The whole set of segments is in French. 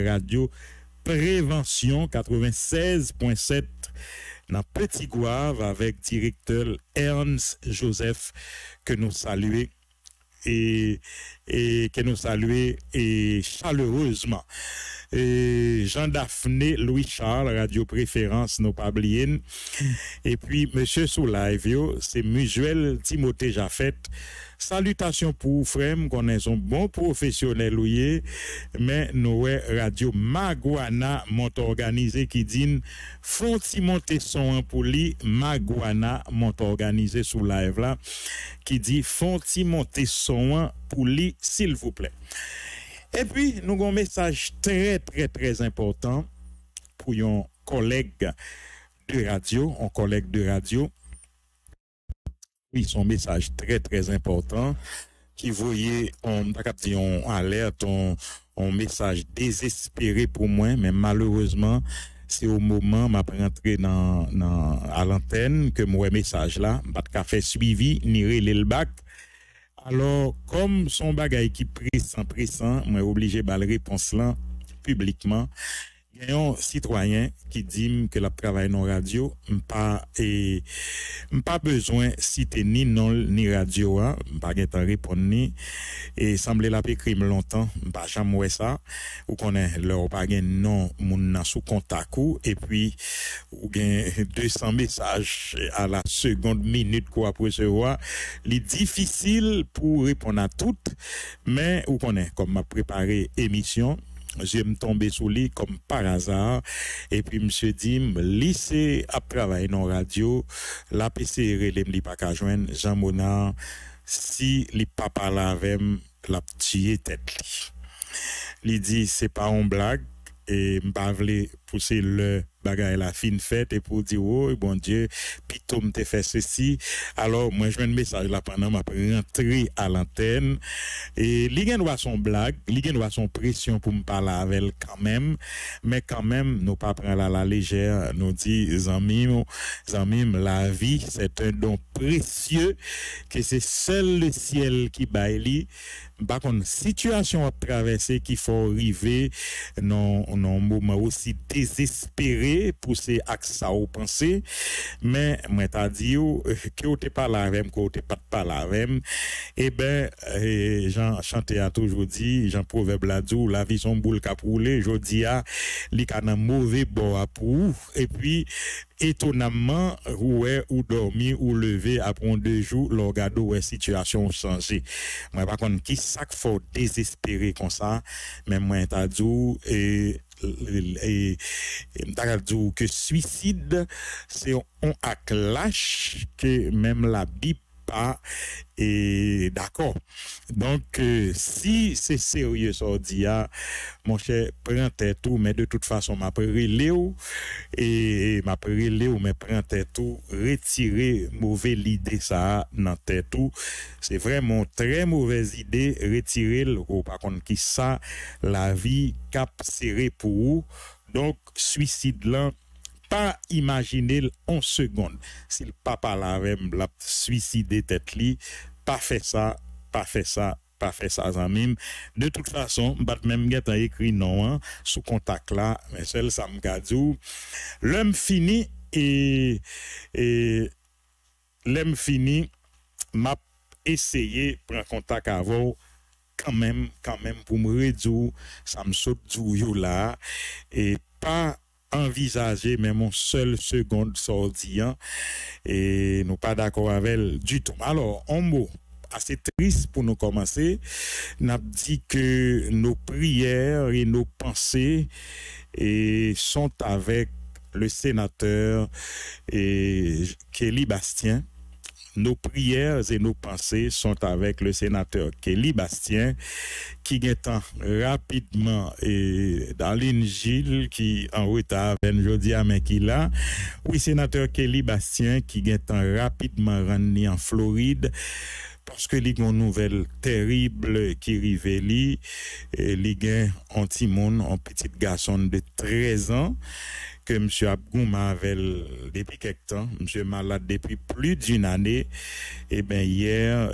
radio Prévention 96.7 dans Petit Gouave avec directeur Ernst Joseph que nous saluons et que nous saluons et chaleureusement. Et Jean-Daphné Louis Charles, radio préférence, nos pabliens. Et puis, monsieur sous live, c'est Musuel Timothée Jaffet. Salutations pour frère, qu'on est un bon professionnel, mais nous radio Maguana mont organisé qui dit font-ils monter son pour lui Maguana mont organisé sous live là qui dit font-ils monter son pour lui s'il vous plaît. Et puis nous avons un message très important pour un collègue de radio, Oui, son message très important qui voyait on alerte on message désespéré pour moi mais malheureusement c'est au moment m'a rentré à l'antenne que moi message là pas fait suivi ni relé le bac. Alors comme son bagage qui pressant moi obligé de réponse là publiquement. Il y a un citoyen qui dit que la travail non radio, pas besoin citer ni non ni radio, pas de répondre ni, et semble la écrit longtemps, pas jamais ça, ou connaît leur pas non, moun sous contact, et puis, ou gain 200 messages à la seconde minute qu'on peut recevoir, il est difficile pour répondre à toutes, mais, ou connaît, comme m'a préparé émission, je me tombé sous lui comme par hasard et puis monsieur dit lycée à travailler dans radio la PCR les pas qu'à joindre Jean Monard si les papa avec la petite tête li dit c'est pas une blague et m'pa vle pousser le bagay la fin fête et pour dire oh bon Dieu pito m'te fait ceci alors moi je viens un message là pendant m'a rentrer à l'antenne et li gen doit son blague li gen doit son pression pour me parler avec elle quand même mais quand même nous pas prendre la légère nous dit zanmim la vie c'est un don précieux que c'est seul le ciel qui baille li par contre situation à traverser qu'il faut arriver non moment aussi désespéré pousser à ça au penser mais moi t'a dit que tu pas là avec que tu pas là avec et ben Jean chanté a toujours dit Jean proverbe la dit la vie son boule cap rouler jodi a li kana mauvais bord pour et puis étonnamment ou dormi ou lever après 2 jours l'orgado situation changé moi par contre qui ça faut désespérer comme ça mais moi t'a dit et que suicide c'est un acte lâche que même la Bible pas et d'accord donc si c'est sérieux ça dit mon cher prends tête tout mais de toute façon m'a Léo et m'a Léo mais prends tête tout retirer mauvaise idée ça dans tête tout c'est vraiment très mauvaise idée retirer par contre qui ça la vie cap serré pour vous donc suicide là pas imaginer en seconde si le papa la suicider tête li pas fait ça zamim de toute façon bat même geta écrit non sous contact là mais seul ça me gadou l'homme fini et l'homme fini m'a essayé prendre contact avant quand même pour me réduire ça me saute du là et pas envisager même une seule seconde sortie et nous pas d'accord avec elle du tout. Alors un mot assez triste pour nous commencer, n'a dit que nos prières et nos pensées sont avec le sénateur Kelly Bastien. Nos prières et nos pensées sont avec le sénateur Kelly Bastien qui est rapidement dans l'Injil qui en retard jeudi à mais qui là oui sénateur Kelly Bastien qui est rapidement rendu en Floride parce que il y a une nouvelle terrible qui arrive li, il y a un petit monde, un petit garçon de 13 ans que M. Abgouma avait depuis quelque temps, M. malade depuis plus d'une année. Et bien hier,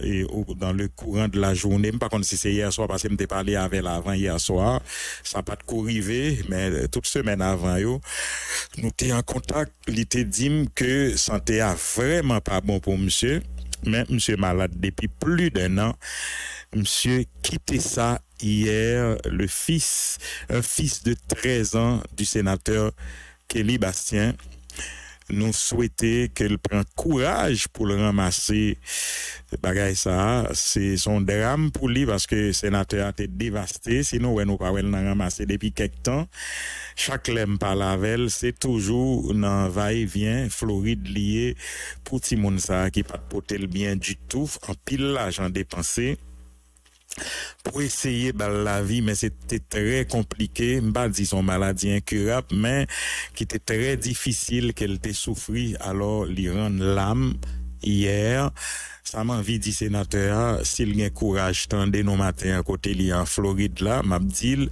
dans le courant de la journée, par contre si c'est hier soir, parce que je parlé avec l'avant hier soir, ça n'a pas de coup arrivé, mais toute semaine avant, nous étions en contact, il était dit que santé a vraiment pas bon pour monsieur, mais monsieur malade depuis plus d'un an. Monsieur quittait ça hier, un fils de 13 ans du sénateur Kelly Bastien, nous souhaitons qu'elle prenne courage pour le ramasser. Bagay ça, c'est son drame pour lui parce que le sénateur a été dévasté. Sinon, ouais, nous pas ramasser depuis quelque temps. Chaque lème par la velle, c'est toujours dans va-et-vient, Floride lié pour tout le monde ça qui pas porter le bien du tout. En pile l'argent dépensé pour essayer la vie, mais c'était très compliqué. Pas dit son maladie incurable, mais qui était très difficile qu'elle t'ait souffri. Alors, lui rend l'âme hier. Ça m'a envie dit sénateur, s'il y a courage, tendez nos matins à côté li en Floride là, m'a dit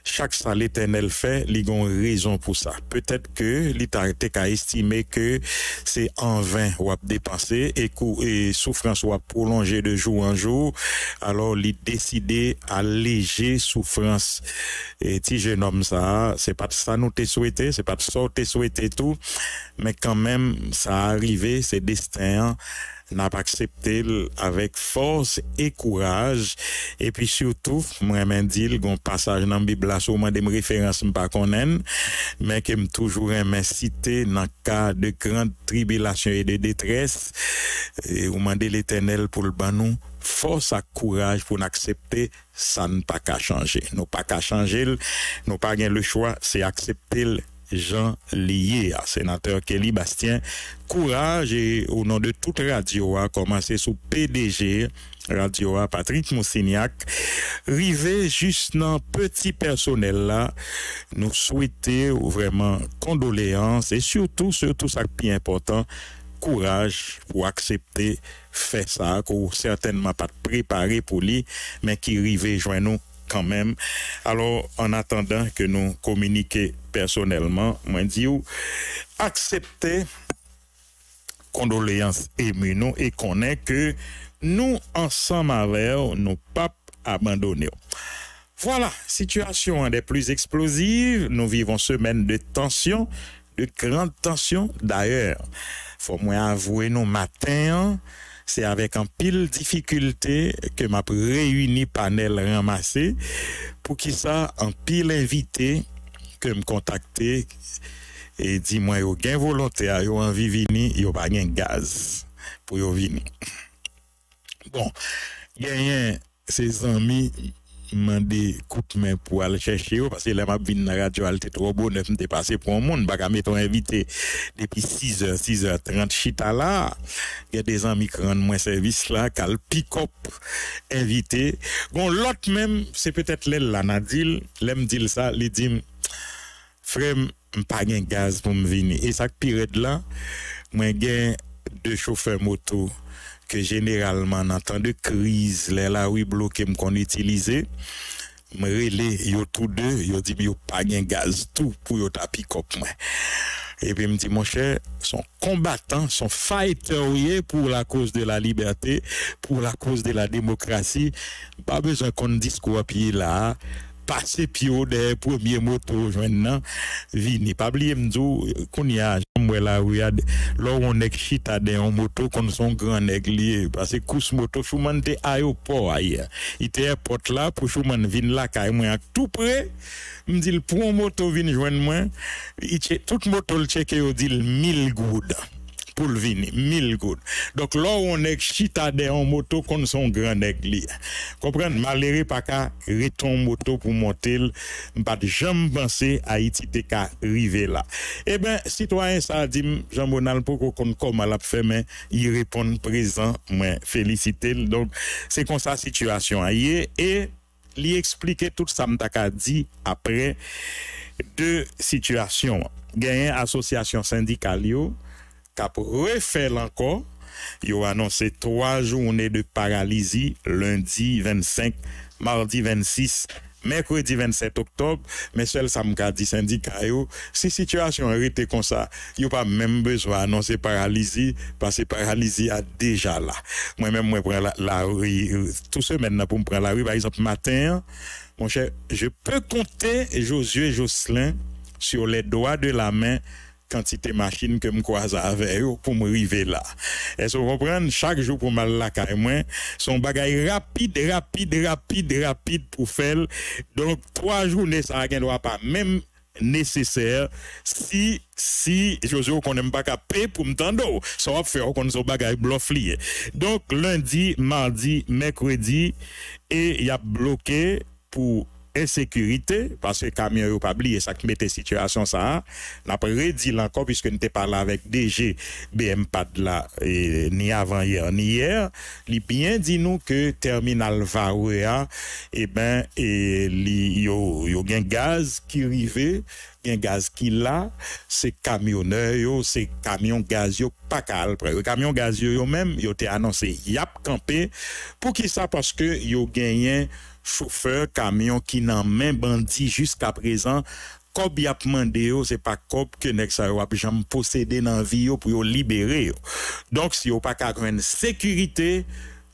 chaque ça l'Éternel fait, il a une raison pour ça. Peut-être que l'État a estimé que c'est en vain ou a dépensé et souffrance ou a prolongé de jour en jour. Alors, il a décidé alléger souffrance. Et si jeune homme ça, c'est pas ça nous t'ai souhaité, c'est pas ça t'ai souhaité tout, mais quand même, ça a arrivé, c'est destin. N'a pas accepté avec force et courage. Et puis surtout, moi, je dis, il y a un passage dans la Bible, sûrement des références, pas connaître, mais qui me toujours cité dans le cas de grande tribulation et de détresse. Et vous demandez l'Éternel pour le banou, force et courage pour accepter, ça ne pas qu'à changer. Nous pas qu'à changer, nous pas gain le choix, c'est accepter Jean lié à sénateur Kelly Bastien. Courage et au nom de toute radio a commencé sous PDG radio a Patrick Moussignac. Rivé juste dans petit personnel là, nous souhaitons vraiment condoléances et surtout ça qui est important, courage pour accepter faire ça qu'on certainement pas préparé pour lui mais qui rivé joindre nous quand même. Alors, en attendant que nous communiquions personnellement, moi dis accepter condoléances émues nous et connaît que nous ensemble avec nous pas abandonner. Voilà, situation des plus explosive, nous vivons semaine de tension, de grande tension d'ailleurs. Faut moi avouer nos matins c'est avec un pile difficulté que m'a réuni panel ramassé pour qui ça un pile invité que me contacter et dit moi yo gain volontaire yo envie venir yo pas gain gaz pour yo venir. Bon, gagne ses amis mandé coup de main pour aller chercher parce que là m'a vinn la radio elle était trop bonne m'était passé pour un monde pas mettre invité depuis 6h30 chita là il y a des amis qui rendent moins service là qu'al pick up invité bon l'autre même c'est peut-être l'aile là Nadil l'aime dit ça il dit frère pas gain gaz pour me venir et ça pire là moi gain deux chauffeurs moto que généralement en temps de crise les la oui bloqué me qu'on utiliser me relé yo tous deux yo dit yo pas gain gaz tout pour yo ta pick up moi et puis me dit mon cher son combattant son fighter pour la cause de la liberté pour la cause de la démocratie pas besoin qu'on discours pied là passer pied des premiers motos joignant vini pas oublier m'dou qu'on y a moi là regarde là on est chita des en moto comme son grand nègre parce que course moto chouman te aéroport ailleurs il était porte là pour chouman vinn là kay moi tout près me dit pour un moto vinn joindre moi toute moto le checker au dit 1000 goudes pour le venir 1000 gouttes. Donc là on est chita de en moto comme son grand nègre. Comprendre malheureux pas qu'à reton moto pour monter pas de jamais penser Haïti te ka river là. Eh ben citoyen ça dit Jean Bonal pour qu'on comment l'a fait mais il répond présent moi féliciter donc c'est comme ça situation et lui expliquer tout ça m'ta dit après deux situations. Gagné association syndicale cap refaire encore ils ont annoncé 3 journées de paralysie, lundi 25, mardi 26, mercredi 27 octobre, mais seul ça m'a dit syndicat yo, si situation était comme ça, il pas même besoin d'annoncer paralysie parce que paralysie a déjà là. Moi-même moi prends la rue tout semaine pour me prendre la rue par exemple matin, mon cher, je peux compter Josué et Jocelyn sur les doigts de la main quantité machine que me croise avec eux pour me arriver là. Est-ce que vous comprenez? Chaque jour pour mal la caille moi, son bagage rapide pour faire. Donc 3 journées ça ne doit pas même nécessaire si Josué qu'on n'aime pas payer pour me tendre ça va faire qu'on son bagage bluff lié. Donc lundi, mardi, mercredi et il y a bloqué pour insécurité parce que camion yo pas oublié ça qui mettait situation ça n'a pas redit encore puisque nous t'ai parlé avec DG BMPAD là ni avant hier ni hier il bien dit nous que terminal Vaouéa yo gen gaz qui rivé gen gaz qui là c'est camionneur yo c'est camion gaz yo pas cal camion gaz yo même yo t'ai annoncé yap campé pour qui ça parce que yo gagné chauffeur camion qui n'en main bandit jusqu'à présent kob y a demandé c'est pas kob que nek sa yo a jamais posséder dans vie yo pour yo libérer donc si yo pas ka une sécurité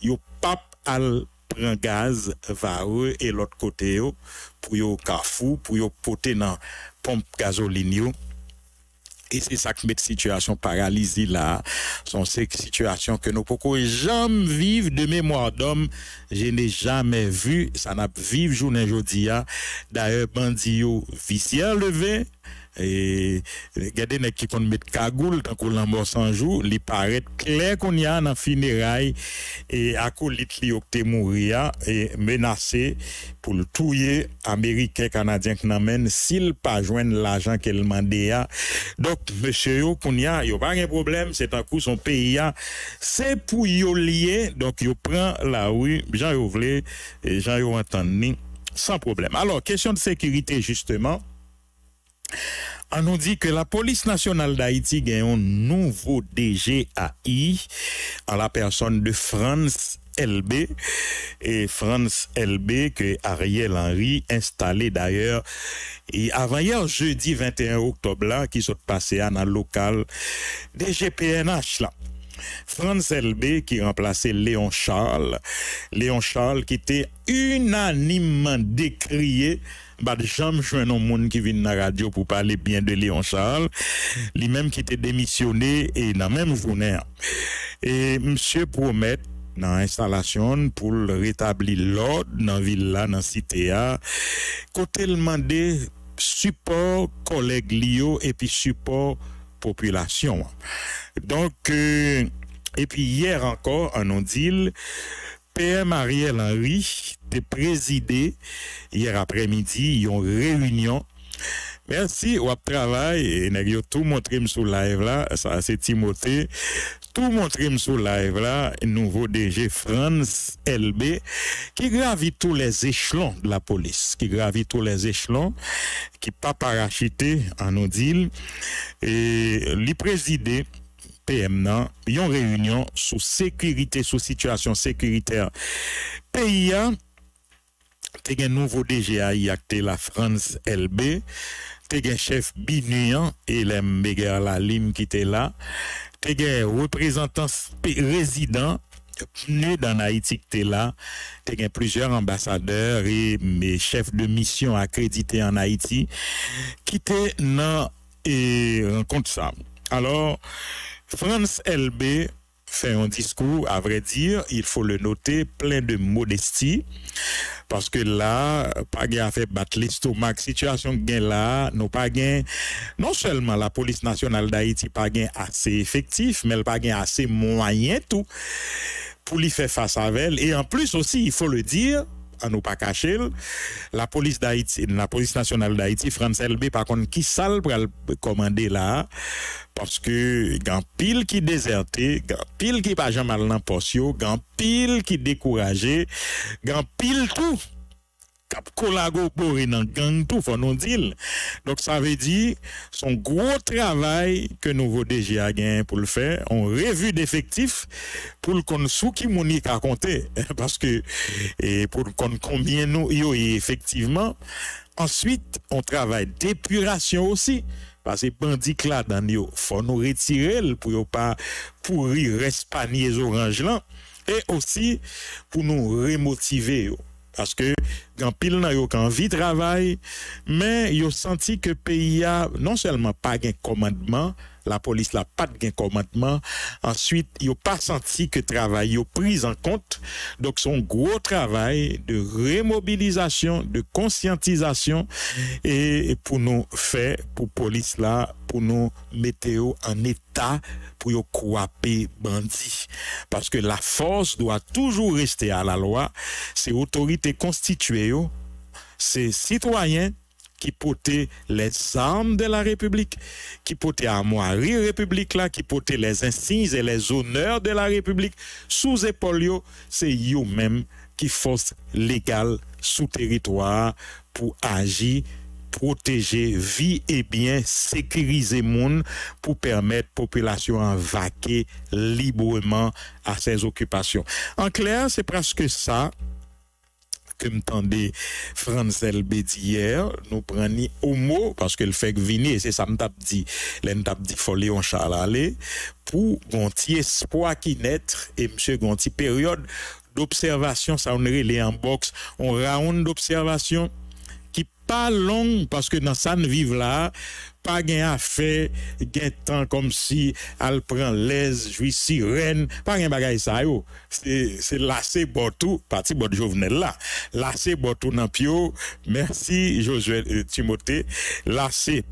yo pas al prend gaz va et l'autre côté yo pour yo kafou pour yo poter dans pompe gasoline yo. Et c'est ça qui met situation paralysée là. Sont ces situations que nous pouvons jamais vivre de mémoire d'homme. Je n'ai jamais vu. Ça n'a vivre journée aujourd'hui. D'ailleurs, bandio vicieux levé. Et regardez les qui qu'on met cagoule tant qu'on l'embauche 100 jours, il paraît clair qu'on y a dans funérailles et acolyte li okte mourir et menacé pour le tuer américain canadien qui n'amène s'il pas joindre l'argent qu'elle mandé. Donc monsieur yo qu'on y a pas de problème, c'est un coup son pays c'est pour yo lié donc yo prend la rue Jean yo vle et Jean yo entendre sans problème. Alors question de sécurité justement. On nous dit que la police nationale d'Haïti gagne un nouveau DGAI en la personne de France LB et France LB que Ariel Henry installé d'ailleurs et avant hier jeudi 21 octobre là qui sont passé à dans local DGPNH là. France LB qui remplaçait Léon Charles qui était unanimement décrié. Bah jamais joindre un monde qui vient dans la radio pour parler bien de Léon Charles, lui-même qui était démissionné et dans la même journée. Et monsieur promet dans l'installation pour rétablir l'ordre dans la ville là, dans la cité là, côté demandé support collègues lio et puis support population. Donc et puis hier encore on nous dit PM Ariel Henry a présidé hier après-midi une réunion. Merci au travail et n'a tout montré sur live là, ça c'est Timothée. Tout montré sur live là, nouveau DG France LB qui gravit tous les échelons de la police, qui gravit tous les échelons, qui pas parachuté en odile et li présidé PM nan, yon réunion sous sécurité, sous situation sécuritaire. Pays a, te gen nouveau DGAI acté la France LB, te gen chef Binuyan et l'M Beguer Lalim qui était là, te gen représentant résident né dans Haïti qui était là, te gen plusieurs ambassadeurs et mes chefs de mission accrédités en Haïti qui étaient dans et rencontre ça. Alors, France LB fait un discours, à vrai dire, il faut le noter, plein de modestie, parce que là, pas gain à faire battre l'estomac, situation gain là, nous pas gain, non seulement la police nationale d'Haïti pas gain assez effectif, mais elle pas gain assez moyen tout, pour lui faire face à elle, et en plus aussi, il faut le dire, à nous pas cacher, la police d'Haïti, la police nationale d'Haïti, France LB, par contre, qui sale pour commander là, parce que gan pile qui déserté, gan pile qui pas jamais dans poste, gan pile qui découragé, gan pile tout cap collaborer dans gang tout faut nous dire. Donc ça veut dire son gros travail que nouveau DG a gagné pour le faire, on revue d'effectifs pour le qu'on sous qui monique à compter parce que et pour qu'on combien nous yo effectivement. Ensuite, on travaille d'épuration aussi. Parce que bandit là dans yo, faut nous retirer pour yo pas pourrir reste panier orange là et aussi pour nous remotiver yo. Parce que quand pile nan yo kan envie travail mais yo senti que pays a non seulement pas gain commandement, la police là pas de gain commandement, ensuite yo pas senti que travail yo pris en compte. Donc son gros travail de remobilisation, de conscientisation et pour nous faire pour police là pour nous mettre en état pour yo couper bandit parce que la force doit toujours rester à la loi, c'est autorité constituée, c'est citoyens qui portaient les armes de la République, qui portaient armoirie République là, qui portaient les insignes et les honneurs de la République sous épaule, c'est eux même qui force légale sous territoire pour agir, protéger vie et bien, sécuriser monde pour permettre population à vaquer librement à ses occupations. En clair, c'est presque ça que m'tendait Francel Bédi hier, nous prenons au mot, parce que le fait que venir, c'est ça m'tap dit, l'entap dit faut Léon Charles aller, pour gonti espoir qui naître, et monsieur gonti période d'observation, ça on les en box, on round d'observation, qui pas long, parce que dans ça ne vive là, pas gain à faire, gain temps comme si elle prend l'aise, jouit sirène, pas gain bagay ça yo. C'est lassé botou, parti bot Jovenel là. Lassé botou nan pio. Merci Josué Timothée, lassé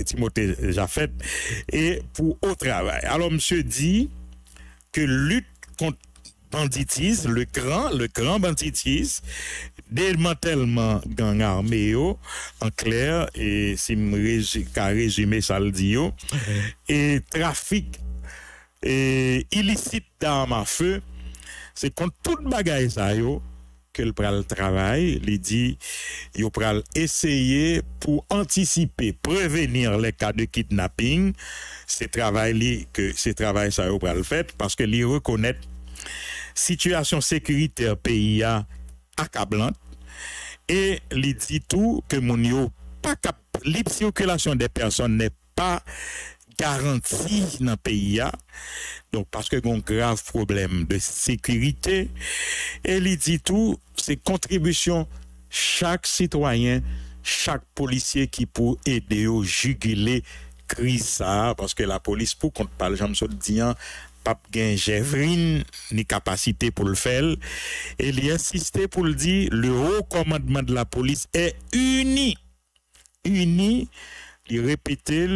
Timothée Jaffet et pour au travail. Alors monsieur dit que lutte contre banditisme, le grand banditisme, démantèlement gang armé en clair, et si me résumer ça le dit et trafic et illicite d'armes à feu, c'est contre toute bagaille ça yo que le pral travail, il dit yo pral essayer pour anticiper, prévenir les cas de kidnapping, c'est travail ça yo pral fait parce que li reconnaît situation sécuritaire pays accablante et il dit tout que mon yo pas libre circulation des personnes n'est pas garantie dans le pays donc parce que un grave problème de sécurité et il dit tout c'est contribution chaque citoyen chaque policier qui peut aider au juguler crise ça parce que la police pour qu'on parle j'aime ça dire pape gen Gévrine ni capacité pour le faire et il insisté pour le dire le haut commandement de la police est uni il répétait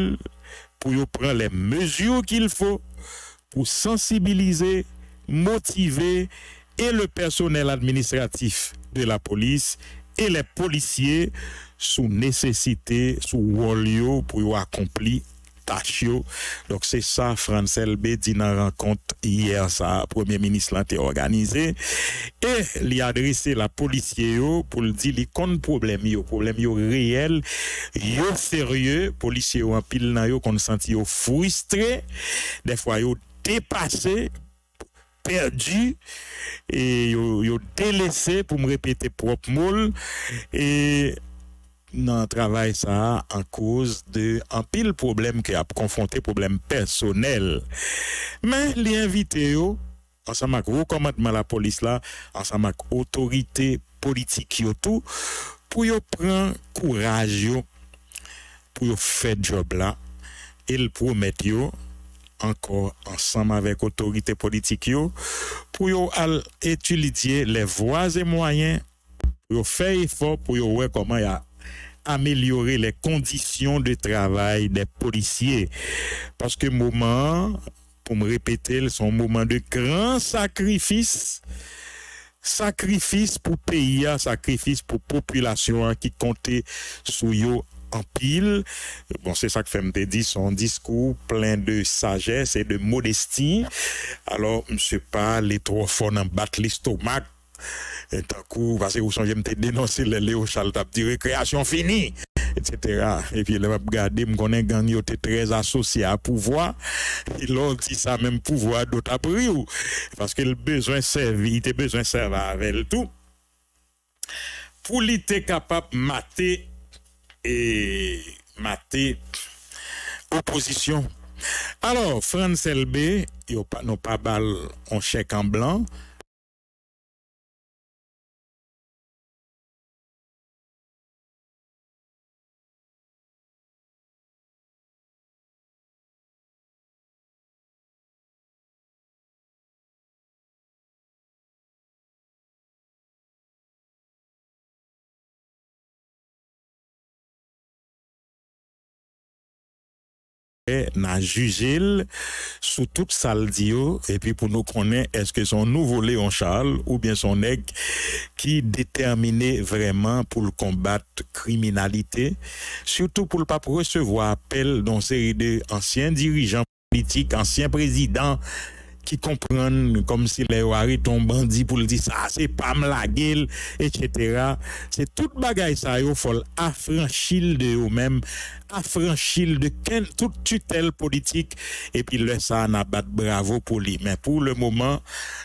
pour prendre les mesures qu'il faut pour sensibiliser motiver et le personnel administratif de la police et les policiers sous nécessité sous rôle pour accomplir tâche. Donc c'est ça Francel B dit dans rencontre hier ça premier ministre l'a organisé et il a adressé la policier pour le dire les compte problème réel yo sérieux policier en pile nan yo qu'on senti yo frustré des fois yo dépassé perdu et yo délaissé pour me répéter propre moule et dans travail ça en cause de un pile problème qui a confronté problème personnel mais les invités yo ensemble avec recommandement la police là ensemble avec autorité politique yo tout pour yo prendre courage yo pour yo faire job là et le promettre yo encore ensemble avec autorité politique yo pour yo étudier les voies et moyens pour yo faire effort pour yo voir comment y a améliorer les conditions de travail des policiers parce que moment pour me répéter son moment de grand sacrifice pour pays sacrifice pour population qui comptait sous yo en pile bon c'est ça que fait me dit son discours plein de sagesse et de modestie alors monsieur pas les trop fort dans battre l'estomac Et tant coup, parce que vous songez me dénoncer les Léo Charles t'a dit récréation finie, etc. Et puis là, regardez, me connaît gang yo très associé à pouvoir. Et l'autre dit ça même pouvoir d'autres a pris ou parce que le besoin servir, il a besoin de servir avec le tout. Pour l'être capable de mater et mater opposition. Alors, France LB, nous pas balle en chèque en blanc. N'a jugé sous toute salle dio et puis pour nous connaître est-ce que son nouveau Léon Charles ou bien son nègre qui déterminé vraiment pour le combattre criminalité surtout pour le pas recevoir appel dans série de anciens dirigeants politiques anciens présidents qui comprennent comme si les Ouari ton bandit pour le dire ça c'est pas la gueule etc. C'est toute bagaille ça il faut affranchir de eux-mêmes affranchir de toute tutelle politique et puis le ça n'a pas de bravo pour lui mais pour le moment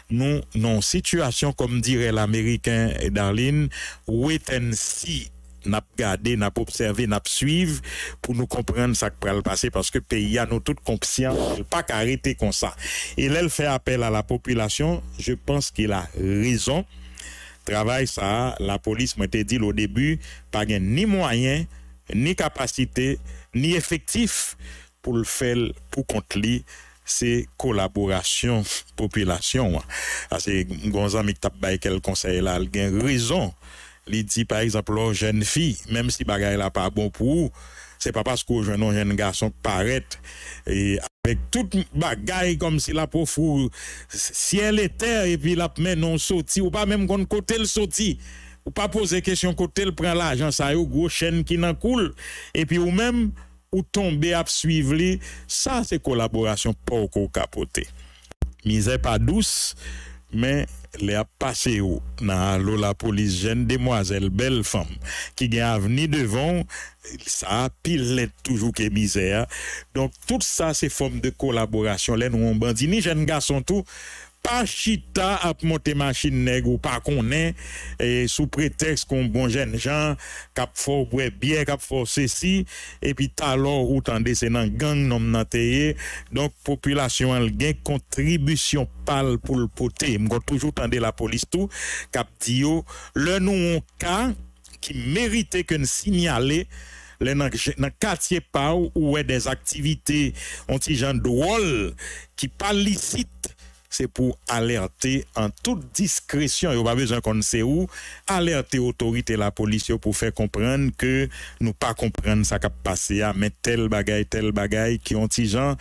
nous non situation comme dirait l'américain Darlene wait and see n'a regardé, n'a observé, n'a suivre pour nous comprendre ça qui peut le passer parce que le pays a nous tous conscients, pas qu'arrêter comme ça. Et là, elle fait appel à la population, je pense qu'il a raison. Travail ça, la police m'a dit au début, pas ni moyens, ni capacité, ni effectif pour le faire pour contre c'est collaboration population. C'est Gonzalo qui t'a baillé quel conseil là, il a raison. Il dit par exemple aux jeunes filles, même si bagaille là pas bon pour vous, c'est pas parce que jeune garçon paraît et avec toute bagaille comme si la pour fou ciel et terre et puis la main non sorti ou pas même qu'on côté le sorti ou pas poser question côté le prend l'argent ça yo gros chaîne qui n'en coule et puis ou même ou tomber à suivre ça c'est collaboration pas au capoter misère pas douce mais les a passé dans la police jeune demoiselle belle femme qui gagne avenir devant ça pile toujours que misère donc tout ça c'est forme de collaboration là nous on bandit ni jeune garçon tout pas chita à monter machine nègre ou pas connaît et sous prétexte qu'on bon jeune gens cap fort bien cap fort ceci et puis talor ou tendez c'est dans gang nom nanté donc population elle gain contribution pal pour le poter m'gon toujours tendez la police tout cap dit yo le nou cas qui méritait que signaler dans quartier pas où est des activités anti-gens drôle qui pas licite c'est pour alerter en toute discrétion, il n'y a pas besoin qu'on sait où, alerter l'autorité, la police pour faire comprendre que nous pas comprendre ça qui a passé, mais tel bagaille qui ont des gens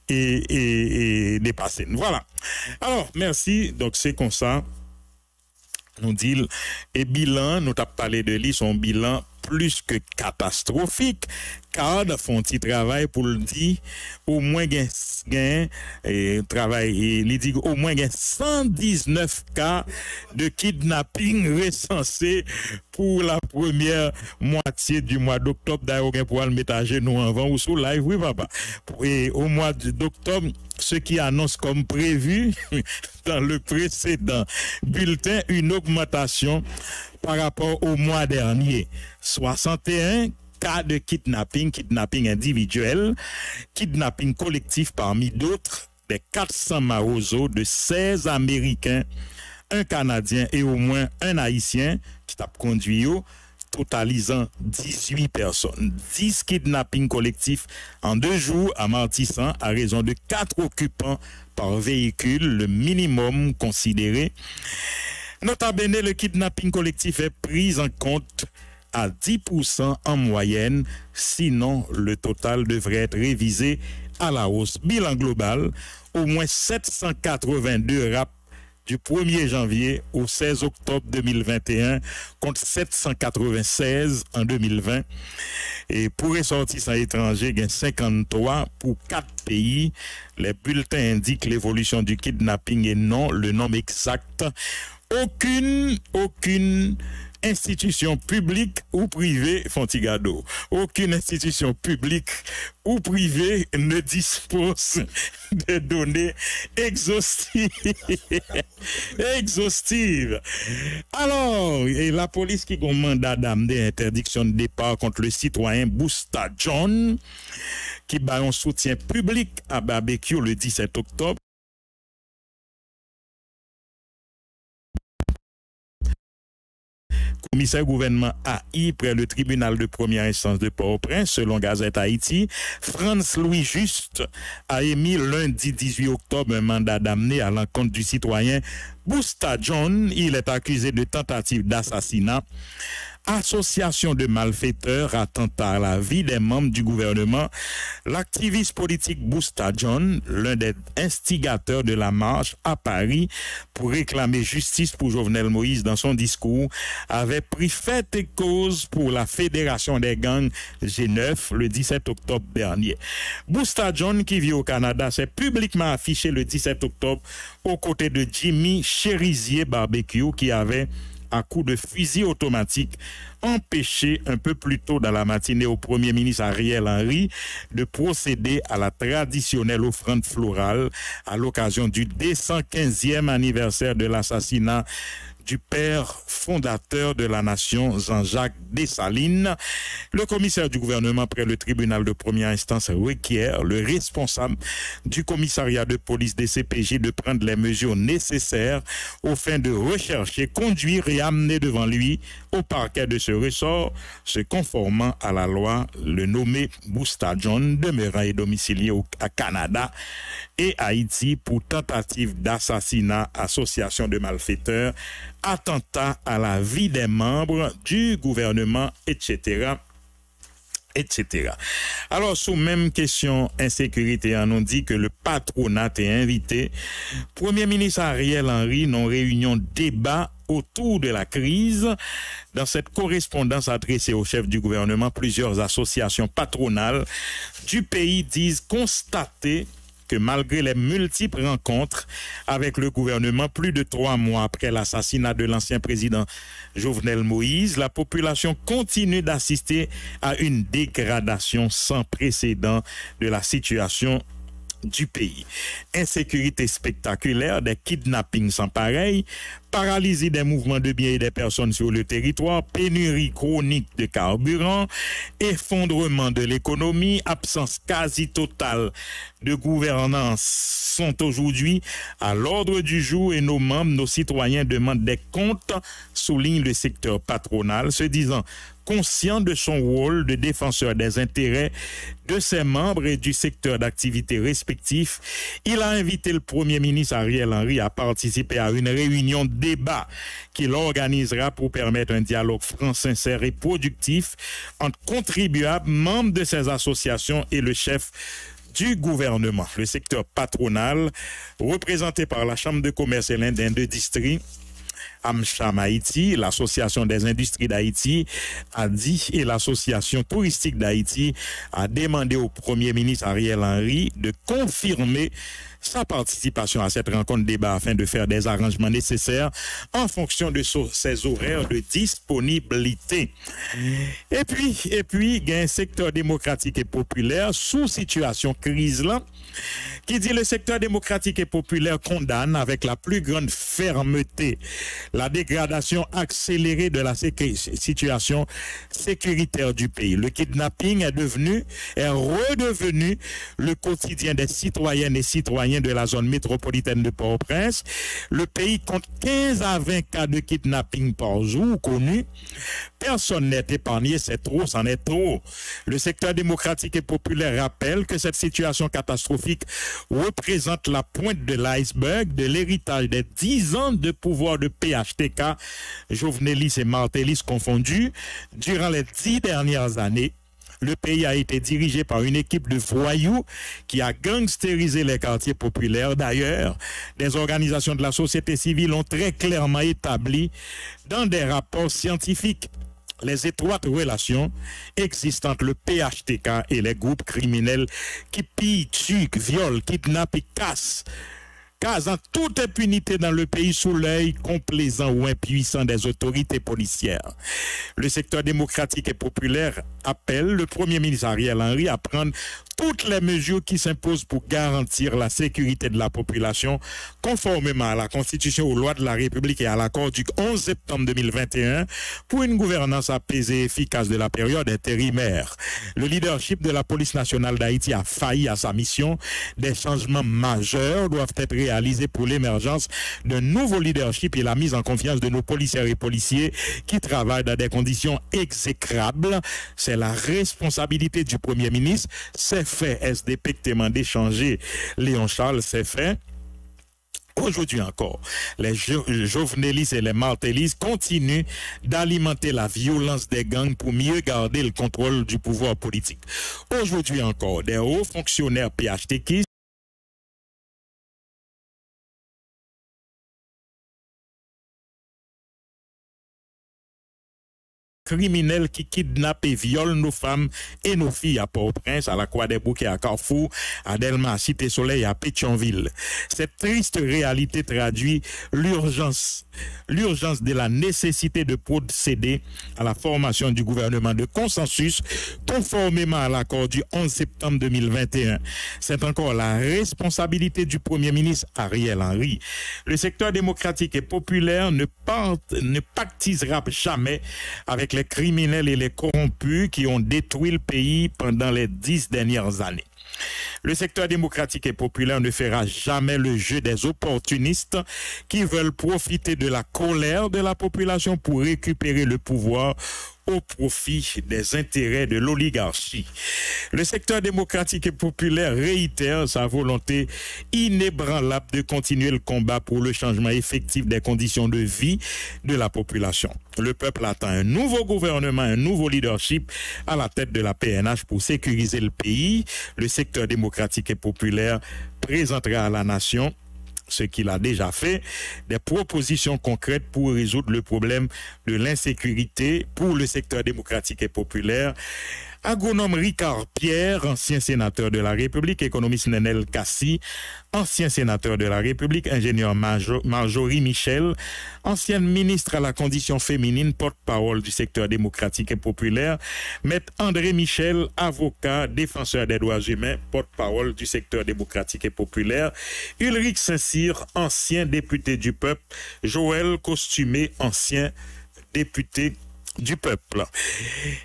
et dépassé. Voilà. Alors, merci. Donc, c'est comme ça. Nous dit, et bilan, nous t'avons parlé de lui, son bilan plus que catastrophique, car ils font un petit travail pour le dire, au moins gain travail, il dit au moins 119 cas de kidnapping recensés pour la première moitié du mois d'octobre. D'ailleurs, on pourra le mettre à genoux avant ou sous live, oui papa. Et au mois d'octobre, ce qui annonce comme prévu dans le précédent bulletin une augmentation par rapport au mois dernier. 61 cas de kidnapping individuel, kidnapping collectif parmi d'autres, des 400 Marozo, de 16 Américains, un Canadien et au moins un Haïtien qui t'a conduit, totalisant 18 personnes. 10 kidnappings collectifs en 2 jours à Martissan à raison de 4 occupants par véhicule, le minimum considéré. Nota bene, le kidnapping collectif est pris en compte à 10% en moyenne, sinon le total devrait être révisé à la hausse. Bilan global, au moins 782 rapes du 1er janvier au 16 octobre 2021 contre 796 en 2020. Et pour ressortissants étrangers, il y a 53 pour 4 pays. Les bulletins indiquent l'évolution du kidnapping et non le nombre exact aucune institution publique ou privée Fontigado. Aucune institution publique ou privée ne dispose de données exhaustives. exhaustives. Alors, et la police qui a un mandat d'amener interdiction de départ contre le citoyen Busta John, qui bat un soutien public à barbecue le 17 octobre. Commissaire gouvernement AI près le tribunal de première instance de Port-au-Prince, selon Gazette Haïti, Franz Louis Juste a émis lundi 18 octobre un mandat d'amener à l'encontre du citoyen Busta John. Il est accusé de tentative d'assassinat, association de malfaiteurs, attentat à la vie des membres du gouvernement. L'activiste politique Busta John, l'un des instigateurs de la marche à Paris pour réclamer justice pour Jovenel Moïse dans son discours, avait pris fait et cause pour la Fédération des gangs G9 le 17 octobre dernier. Busta John, qui vit au Canada, s'est publiquement affiché le 17 octobre aux côtés de Jimmy Cherizier Barbecue, qui avait à coup de fusil automatique, empêché un peu plus tôt dans la matinée au Premier ministre Ariel Henry de procéder à la traditionnelle offrande florale à l'occasion du 215e anniversaire de l'assassinat du père fondateur de la nation, Jean-Jacques Dessalines. Le commissaire du gouvernement près le tribunal de première instance requiert le responsable du commissariat de police des CPJ de prendre les mesures nécessaires aux fins de rechercher, conduire et amener devant lui au parquet de ce ressort, se conformant à la loi. Le nommé Busta John demeurant et domicilié à Canada et Haïti pour tentative d'assassinat, association de malfaiteurs, attentat à la vie des membres du gouvernement, etc. etc. Alors, sous même question insécurité, on dit que le patronat est invité. Premier ministre Ariel Henry, dans réunion débat autour de la crise. Dans cette correspondance adressée au chef du gouvernement, plusieurs associations patronales du pays disent constater que malgré les multiples rencontres avec le gouvernement, plus de 3 mois après l'assassinat de l'ancien président Jovenel Moïse, la population continue d'assister à une dégradation sans précédent de la situation du pays. Insécurité spectaculaire, des kidnappings sans pareil, paralysie des mouvements de biens et des personnes sur le territoire, pénurie chronique de carburant, effondrement de l'économie, absence quasi totale de gouvernance sont aujourd'hui à l'ordre du jour et nos membres, nos citoyens demandent des comptes, souligne le secteur patronal, se disant conscient de son rôle de défenseur des intérêts de ses membres et du secteur d'activité respectif. Il a invité le Premier ministre Ariel Henry à participer à une réunion de débat qu'il organisera pour permettre un dialogue franc, sincère et productif entre contribuables, membres de ces associations et le chef du gouvernement. Le secteur patronal, représenté par la Chambre de commerce et d'industrie, AmCham Haïti, l'Association des industries d'Haïti a dit et l'Association touristique d'Haïti a demandé au Premier ministre Ariel Henry de confirmer sa participation à cette rencontre débat afin de faire des arrangements nécessaires en fonction de ses horaires de disponibilité. Et puis, il y a un secteur démocratique et populaire sous situation crise là, qui dit le secteur démocratique et populaire condamne avec la plus grande fermeté la dégradation accélérée de la situation sécuritaire du pays. Le kidnapping est redevenu le quotidien des citoyennes et citoyens de la zone métropolitaine de Port-au-Prince. Le pays compte 15 à 20 cas de kidnapping par jour connus. Personne n'est épargné, c'est trop, c'en est trop. Le secteur démocratique et populaire rappelle que cette situation catastrophique représente la pointe de l'iceberg de l'héritage des 10 ans de pouvoir de PHTK, Jovenelis et Martellis confondus. Durant les 10 dernières années, le pays a été dirigé par une équipe de voyous qui a gangstérisé les quartiers populaires. D'ailleurs, des organisations de la société civile ont très clairement établi dans des rapports scientifiques les étroites relations existent entre le PHTK et les groupes criminels qui pillent, tuent, violent, kidnappent et cassent casant toute impunité dans le pays sous l'œil complaisant ou impuissant des autorités policières. Le secteur démocratique et populaire appelle le Premier ministre Ariel Henry à prendre toutes les mesures qui s'imposent pour garantir la sécurité de la population conformément à la Constitution, aux lois de la République et à l'accord du 11 septembre 2021 pour une gouvernance apaisée et efficace de la période intérimaire. Le leadership de la police nationale d'Haïti a failli à sa mission. Des changements majeurs doivent être réalisés pour l'émergence d'un nouveau leadership et la mise en confiance de nos policières et policiers qui travaillent dans des conditions exécrables. C'est la responsabilité du Premier ministre. C'est fait. SDP qui demandé changer Léon Charles, c'est fait. Aujourd'hui encore, les jovenelistes et les martelistes continuent d'alimenter la violence des gangs pour mieux garder le contrôle du pouvoir politique. Aujourd'hui encore, des hauts fonctionnaires PHTK criminels qui kidnappent et violent nos femmes et nos filles à Port-au-Prince, à la Croix des Bouquets, à Carrefour, à Delma, à Cité-Soleil, à Pétionville. Cette triste réalité traduit l'urgence de la nécessité de procéder à la formation du gouvernement de consensus conformément à l'accord du 11 septembre 2021. C'est encore la responsabilité du Premier ministre Ariel Henry. Le secteur démocratique et populaire ne pactisera jamais avec les criminels et les corrompus qui ont détruit le pays pendant les 10 dernières années. Le secteur démocratique et populaire ne fera jamais le jeu des opportunistes qui veulent profiter de la colère de la population pour récupérer le pouvoir au profit des intérêts de l'oligarchie. Le secteur démocratique et populaire réitère sa volonté inébranlable de continuer le combat pour le changement effectif des conditions de vie de la population. Le peuple attend un nouveau gouvernement, un nouveau leadership à la tête de la PNH pour sécuriser le pays. Le secteur démocratique et populaire présentera à la nation, ce qu'il a déjà fait, des propositions concrètes pour résoudre le problème de l'insécurité pour le secteur démocratique et populaire. Agronome Ricard Pierre, ancien sénateur de la République, économiste Nenel Kassi, ancien sénateur de la République, ingénieur Marjorie Michel, ancienne ministre à la condition féminine, porte-parole du secteur démocratique et populaire, maître André Michel, avocat, défenseur des droits humains, porte-parole du secteur démocratique et populaire, Ulrich Saint-Cyr, ancien député du peuple, Joël Costumé, ancien député du peuple.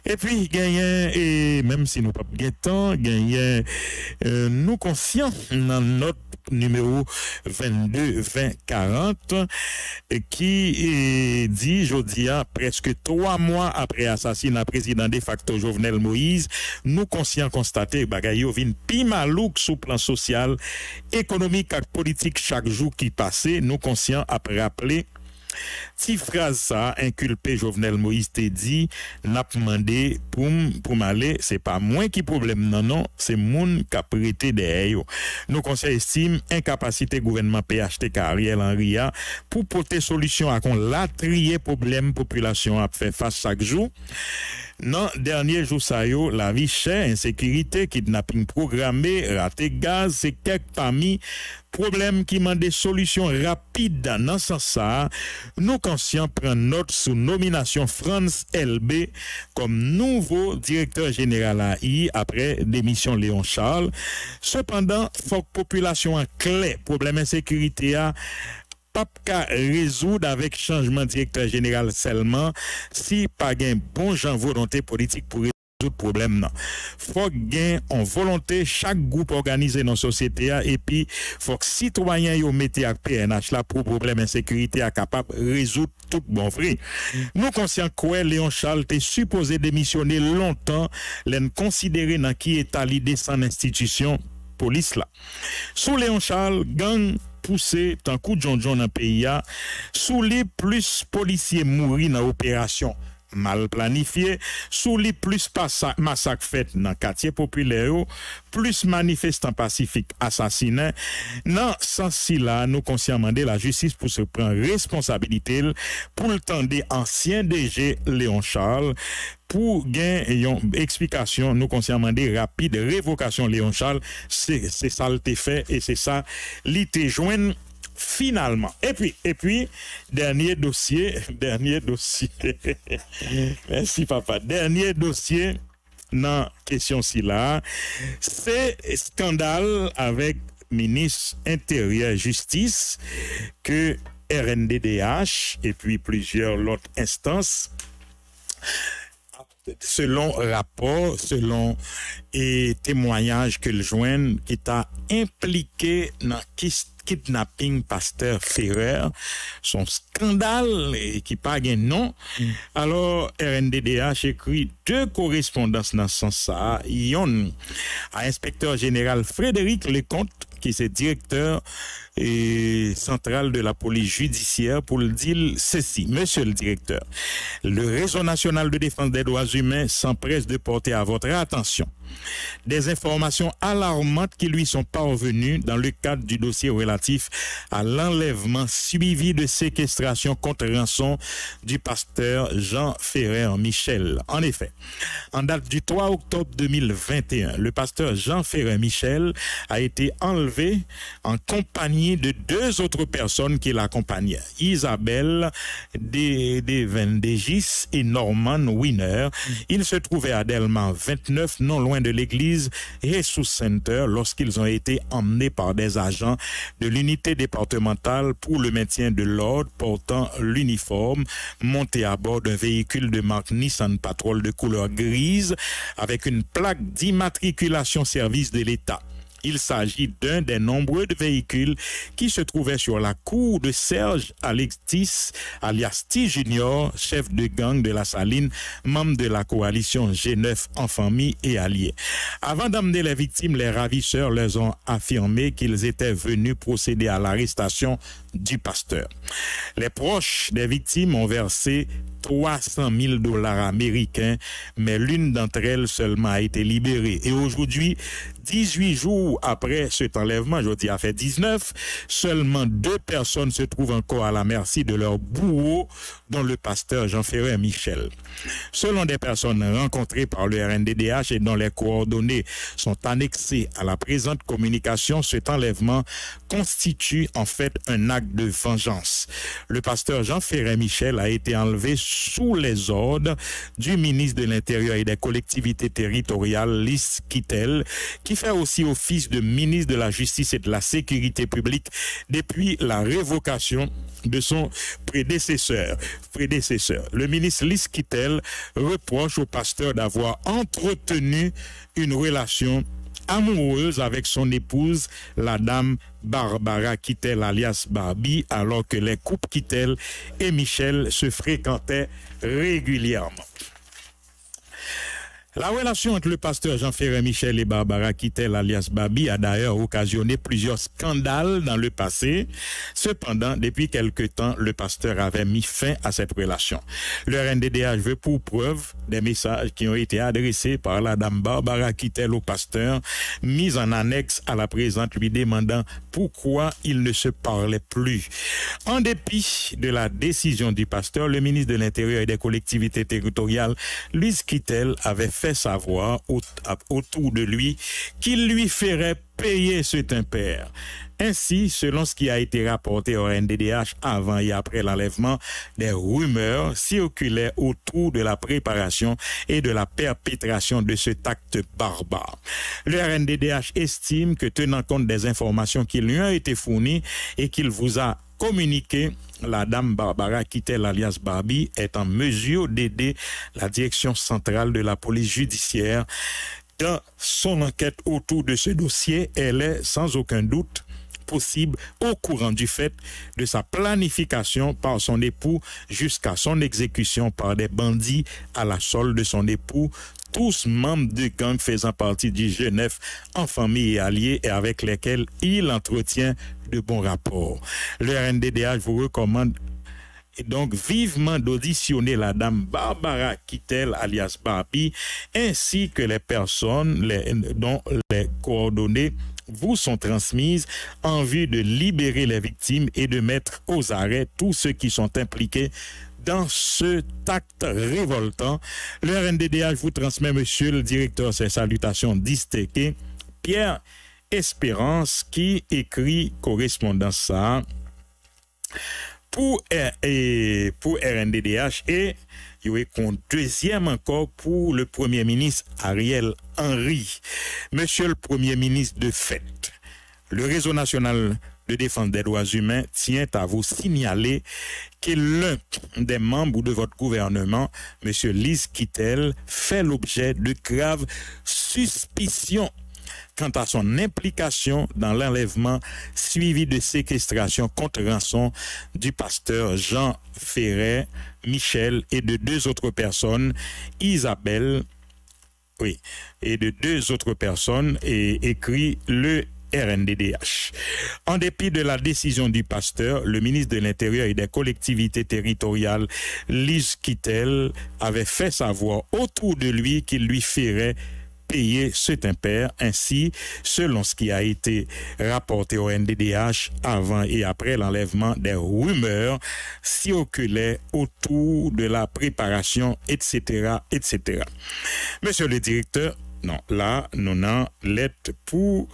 Et puis, gagnant, et même si nous pas temps, gagnant, nous conscients dans notre numéro 22-20-40 qui dit, jeudi, presque 3 mois après assassinat président de facto Jovenel Moïse, nous conscients constater bagayo vin pi malouk sous plan social, économique et politique chaque jour qui passait, nous conscients après rappeler si phrase ça inculpé Jovenel Moïse te dit n'a demandé pour m'aller c'est pas moi qui problème non c'est moun qui a prêté derrière nous conseil estime incapacité gouvernement PHTK Ariel Henry pour porter solution à qu'on la trier problème population a fait face chaque jour. Non, dernier jour ça yo, la vie chère, insécurité, kidnapping programmé, raté gaz, c'est quelques parmi problèmes qui demandent des solutions rapides dans ce sens ça. Nous conscients prennent note sous nomination France LB comme nouveau directeur général AI après démission Léon Charles. Cependant, faut que population en clé, problème insécurité a pas résoudre avec changement directeur général seulement si pas gain bon gens volonté politique pour résoudre le problème non. Faut gain en volonté chaque groupe organisé dans la société et puis faut que citoyens yo mette à PNH là pour problème insécurité à capable résoudre tout bon vrai. Nous conscients que Léon Charles était supposé démissionner longtemps, l'en considéré dans qui état l'idée sans institution police là. Sous Léon Charles gang poussé tant coup John dans le pays sous les plus policiers mourir dans opération mal planifié, sous les plus massacres faits dans quartier populaire, plus manifestants pacifiques assassinés. Dans ce sens-là, nous consciemment de la justice pour se prendre responsabilité pour le temps des anciens DG Léon Charles pour gagner une explication, nous consciemment de rapide révocation Léon Charles, c'est ça le fait et c'est ça l'été joint finalement. Et puis, dernier dossier. Merci papa. Dernier dossier dans question si là, c'est scandale avec ministre intérieur justice que RNDDH et puis plusieurs autres instances, selon rapport, selon et témoignages que le joignent, qui t'a impliqué dans kidnapping pasteur Ferrer, son scandale et qui pas gain nom. Alors RNDDH écrit 2 correspondances dans ce sens-là. Yon à inspecteur général Frédéric Lecomte, qui est directeur central de la police judiciaire, pour le dire ceci: Monsieur le directeur, le réseau national de défense des droits humains s'empresse de porter à votre attention des informations alarmantes qui lui sont parvenues dans le cadre du dossier relatif à l'enlèvement suivi de séquestration contre rançon du pasteur Jean Ferrer Michel. En effet, en date du 3 octobre 2021, le pasteur Jean Ferrer Michel a été enlevé en compagnie de 2 autres personnes qui l'accompagnaient, Isabelle Devendegis et Norman Wiener. Il se trouvait à Delmar 29, non loin de l'église Jesus Center, lorsqu'ils ont été emmenés par des agents de l'unité départementale pour le maintien de l'ordre portant l'uniforme, montés à bord d'un véhicule de marque Nissan Patrol de couleur grise avec une plaque d'immatriculation service de l'État. Il s'agit d'un des nombreux véhicules qui se trouvaient sur la cour de Serge Alexis, alias T Junior, chef de gang de la Saline, membre de la coalition G9 en famille et alliés. Avant d'amener les victimes, les ravisseurs leur ont affirmé qu'ils étaient venus procéder à l'arrestation du pasteur. Les proches des victimes ont versé 300 000 $ américains, mais l'une d'entre elles seulement a été libérée. Et aujourd'hui, 18 jours après cet enlèvement, je dis à fait 19, seulement 2 personnes se trouvent encore à la merci de leur bourreau, dont le pasteur Jean Ferrer Michel. Selon des personnes rencontrées par le RNDDH et dont les coordonnées sont annexées à la présente communication, cet enlèvement constitue en fait un acte de vengeance. Le pasteur Jean Ferrer Michel a été enlevé sous les ordres du ministre de l'Intérieur et des collectivités territoriales, Lys Kittel, qui fait aussi office de ministre de la Justice et de la Sécurité publique depuis la révocation de son prédécesseur. Le ministre Lys Kittel reproche au pasteur d'avoir entretenu une relation amoureuse avec son épouse, la dame Barbara Kittel alias Barbie, alors que les couples Kittel et Michel se fréquentaient régulièrement. La relation entre le pasteur Jean Ferrer Michel et Barbara Kittel alias Babi a d'ailleurs occasionné plusieurs scandales dans le passé. Cependant, depuis quelque temps, le pasteur avait mis fin à cette relation. Le RNDDH veut pour preuve des messages qui ont été adressés par la dame Barbara Kittel au pasteur, mis en annexe à la présente, lui demandant pourquoi il ne se parlait plus. En dépit de la décision du pasteur, le ministre de l'Intérieur et des collectivités territoriales, Lys Kittel, avait fait savoir autour de lui qu'il lui ferait payer cet impair. Ainsi, selon ce qui a été rapporté au RNDDH avant et après l'enlèvement, des rumeurs circulaient autour de la préparation et de la perpétration de cet acte barbare. Le RNDDH estime que, tenant compte des informations qui lui ont été fournies et qu'il vous a communiqué, la dame Barbara Kittel alias Barbie est en mesure d'aider la direction centrale de la police judiciaire dans son enquête autour de ce dossier. Elle est sans aucun doute possible au courant du fait de sa planification par son époux jusqu'à son exécution par des bandits à la solde de son époux, tous membres de gangs faisant partie du G9 en famille et alliés et avec lesquels il entretient de bons rapports. Le RNDDH vous recommande donc vivement d'auditionner la dame Barbara Kittel alias Barbie ainsi que les personnes dont les coordonnées vous sont transmises en vue de libérer les victimes et de mettre aux arrêts tous ceux qui sont impliqués dans cet acte révoltant. Le RNDDH vous transmet, monsieur le directeur, ses salutations distinguées. Pierre Espérance, qui écrit correspondance ça pour RNDDH et il y a un deuxième encore pour le Premier ministre Ariel Henry. Monsieur le Premier ministre, de fait, le Réseau national de défense des droits humains tient à vous signaler que l'un des membres de votre gouvernement, monsieur Lise Kittel, fait l'objet de graves suspicions quant à son implication dans l'enlèvement suivi de séquestration contre rançon du pasteur Jean Ferret, Michel et de deux autres personnes, Isabelle, et de deux autres personnes, et écrit le RNDDH. En dépit de la décision du pasteur, le ministre de l'Intérieur et des collectivités territoriales, Lise Kittel, avait fait savoir autour de lui qu'il lui ferait payer cet impair. Ainsi, selon ce qui a été rapporté au NDDH avant et après l'enlèvement, des rumeurs circulaient autour de la préparation, etc., etc. Monsieur le directeur, non, là, nous avons lettre pour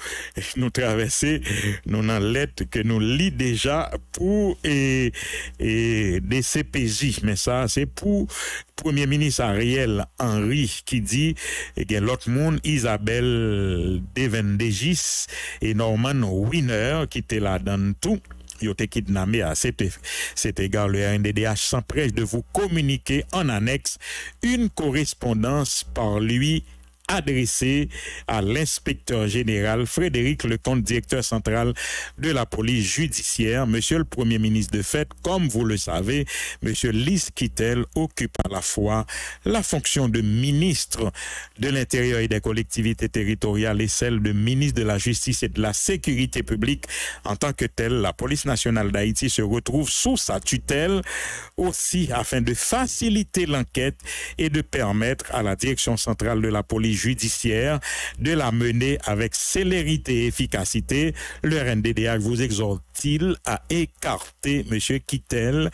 nous traverser, nous avons lettre que nous lit déjà pour des CPJ, mais ça, c'est pour Premier ministre Ariel Henry qui dit, et l'autre monde, Isabelle Devendegis et Norman Wiener qui étaient là dans tout. Ils ont été kidnappés à cet égard. Le RNDDH s'empresse de vous communiquer en annexe une correspondance par lui adressé à l'inspecteur général Frédéric Lecomte, directeur central de la police judiciaire. Monsieur le Premier ministre, de fait, comme vous le savez, monsieur Lise Kittel occupe à la fois la fonction de ministre de l'Intérieur et des collectivités territoriales et celle de ministre de la Justice et de la Sécurité publique. En tant que telle, la police nationale d'Haïti se retrouve sous sa tutelle aussi afin de faciliter l'enquête et de permettre à la direction centrale de la police judiciaire de la mener avec célérité et efficacité. Le RNDDH vous exhorte-t-il à écarter M. Kittel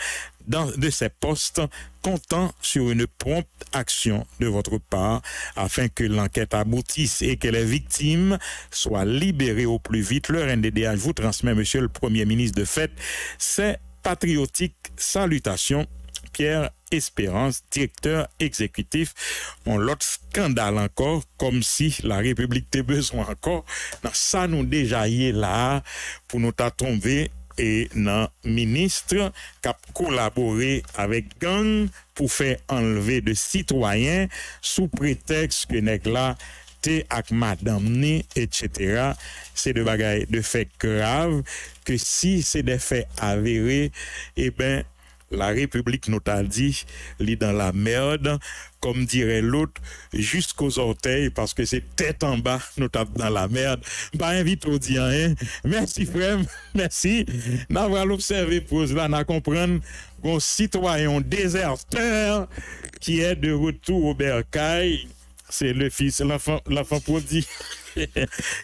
de ses postes, comptant sur une prompte action de votre part afin que l'enquête aboutisse et que les victimes soient libérées au plus vite. Le RNDDH vous transmet, monsieur le Premier ministre, de fait, ses patriotiques salutations. Pierre Espérance, directeur exécutif. On l'autre scandale encore, comme si la République a besoin encore. Dans ça, nous déjà y est là pour nous tomber et non ministre qui a collaboré avec gang pour faire enlever de citoyens sous prétexte que nèg là t'es avec madame ni, etc. C'est de bagailles de faits graves que si c'est des faits avérés, eh ben la République nous a dit, lit dans la merde, comme dirait l'autre, jusqu'aux orteils, parce que c'est tête en bas, nous tape dans la merde. Bah, invite au dire, hein. Merci, frère, merci. Nous allons observer pour cela, nous comprendre qu'un citoyen déserteur qui est de retour au bercail, c'est le fils, l'enfant prodigue,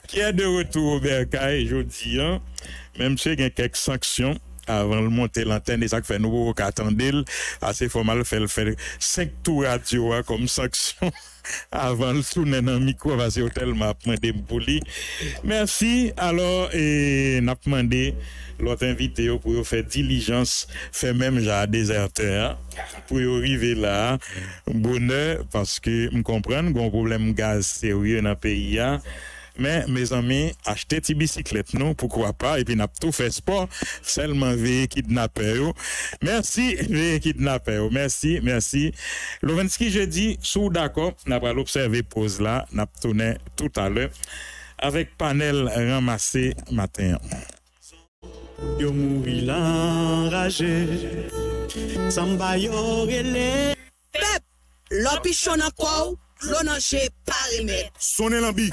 qui est de retour au bercail, je dis, hein. Même si il y a quelques sanctions, avant de monter l'antenne, et ça fait nous qu'attendez assez formal faire 5 tours radio comme sanction avant le tourner dans le micro parce que tellement demandé pour lui. Merci. Alors et n'a demandé l'autre invité pour faire diligence, fait même genre déserteur pour arriver là. Bonheur parce que me comprendre qu'on problème gaz sérieux dans le pays. Mais mes amis, achetez des bicyclettes, non, pourquoi pas, et puis n'a tout fait sport, seulement veillez kidnapper. Merci, veillez kidnapper. Merci, merci. Lovenski, je dis, sous d'accord, n'a pas l'observer pause là, n'a tourné tout à l'heure, avec panel ramassé matin. Yo mouri l'enragé, samba yo relé. Pep, l'opichon encore. L'onangé parimètre. Sonnez l'ambi,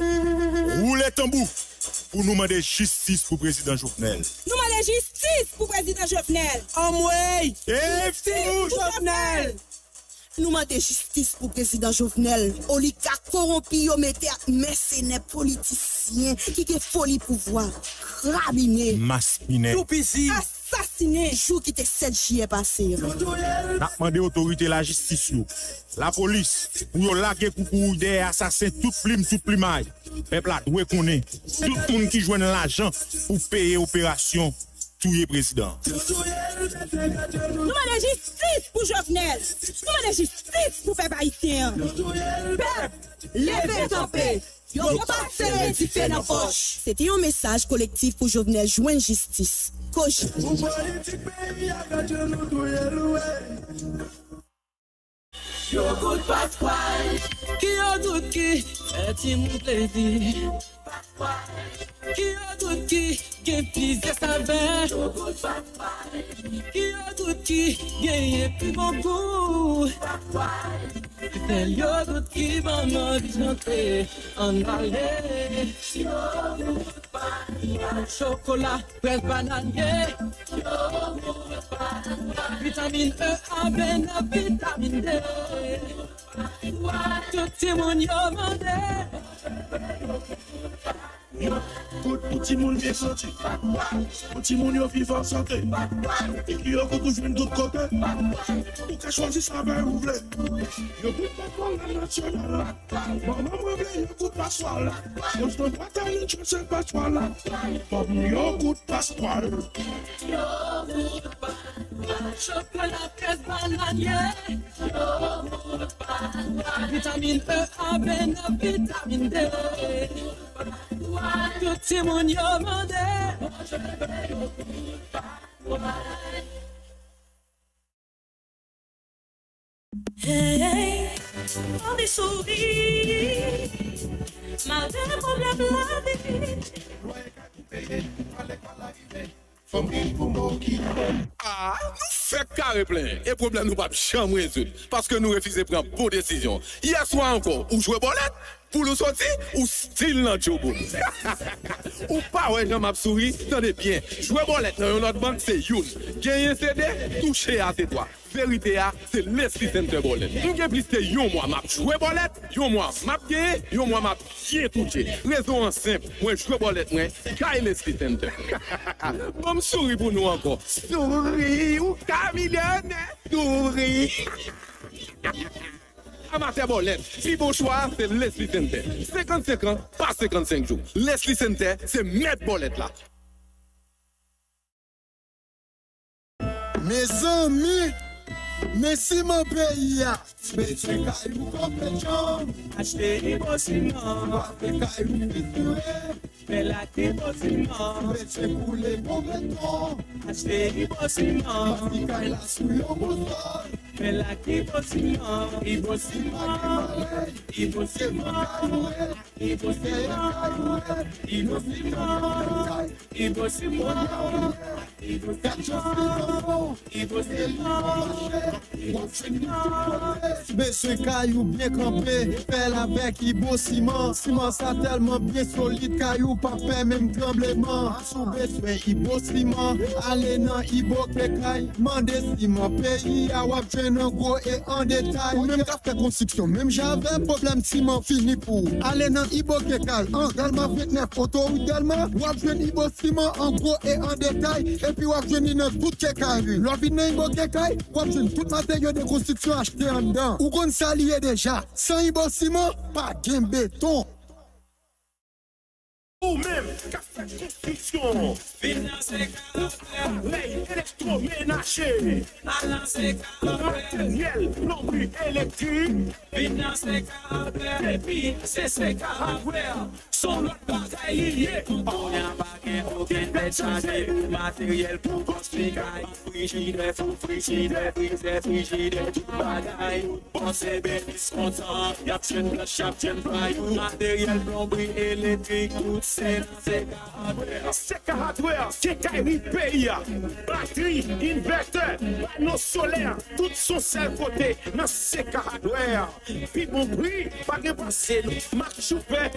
roulez tambour pour nous demander justice pour le président Jovenel. Nous demander justice pour le président Jovenel. En way! Et fou Jovenel! Nous demander justice pour le président Jovenel. Oligarque corrompu, yo mette mercenaires politiciens qui ont folie pouvoir. Rabiné. Maspinet. Tout ici. Assassiné. Jour qui était 7 juillet passé. N'a demandé autorité la justice, la police, pour laguer coucou des assassins, toute plumaille. Peuple a doué qu'on est. Tout le monde qui joue l'argent pour payer opération tuer président. Nous demandons justice pour Jovenel. Nous demandons justice pour peuple haïtien. Peuple, levez ton paix. Yo pas se dans poche. C'était un message collectif pour Jovenel joindre justice. Coach. Yo good Pasquale, qui a tout qui est mon plaisir. Qui a tout qui plaisir saveur. Yo good Pasquale, qui a tout qui gagne plus bon goût. C'est yo good qui va me chanter en aller. Yo good Pasquale, chocolat, fraise bananier. Yo good Pasquale, vitamine E, avène, vitamine D. Tout le monde a demandé. Petit monde bien senti, petit monde yo vivant en santé, et qui yo toujours de l'autre côté, ou qu'a choisi ça va ouvrir. Yo goûte pas la nationale, maman moi vle yo goûte pas soir là, yo se pas terminer je sais pas soir là, yo goûte pas soir. Yo goûte pas, chocolat fraise bananier. Yo goûte pas, vitamine E, avène, vitamine D. Tout le monde a demandé. Hey, on est sourire, malgré les problèmes de la vie. Ah, nous fait carré plein. Et problème nous pas jamais résoudre. Parce que nous refusons de prendre bonne décision. Hier soir encore, ou jouer bolette, pour nous sortir, ou style dans Jobo. Ou pas, ouais, j'en m'a souri, tenez bien. Jouer bolette dans notre banque, c'est Youn. Gagner CD, toucher à tes doigts. Vérité, c'est l'esprit de bolette. Nous avons plus de yon mois, m'a joué bolette, yon mois, m'a gagné, yon mois, m'a bien touché. Raison simple, moi, jouer bolette, moi, car l'esprit de bon, souris pour nous encore. Souris, ou millionnaire, souris. Amateur bolette, si bon choix, c'est Leslie Center. 55 ans, pas 55 jours. Leslie Center, c'est mettre bolette là. Mes amis, merci mon pays. Mais tu caillou compétition. Acheter des beaux ciments. Mais caillou détruire. Mais la des beaux ciments. Mais tu couler pour béton. Acheter des beaux ciments. Parce qu'il caille la souille au beau sol. Mais la des beaux ciments. Il beau ciment. Il beau ciment. Il beau ciment. Il beau ciment. Il beau ciment. Il beau ciment. Il beau ciment. Monsieur Caillou bien campé, fait avec Ibo ciment. Ciment ça tellement bien solide, Caillou pas fait même tremblement. Sous besoin Ibo ciment, allez dans Ibo Kekaï. Mandé ciment, pays à wap en gros et en détail. Ou même qu'a fait construction, même j'avais problème ciment fini pour. Allez dans Ibo Kekaï, en Galma 29, autoroute Galma. Wap Ibo ciment en gros et en détail. Et puis wap dans tout Kekaï. L'offre dans Ibo Kekaï, wap tout matériau de construction acheté en dedans. Ou qu'on s'allie déjà, sans Ibo ciment, pas de béton. Ou même, qu'a fait construction, Financer veille électroménager, matériel, plomberie électrique, financer et puis c'est hardware. Son l'autre bagaille lié. On n'a pas aucun bête chargé. Matériel pour construire. Frigidaire, frigidaire, tout bagaille. Pensez bénis content. Y'a une blanche, y'a une braille. Matériel plomberie électrique, tout c'est hardware. c'est hardware, c'est carré pays, batterie, inverteur, panneau solaire, tout son seul côté, dans c'est hardware. Puis bon prix, pas de passer, marche ouvert.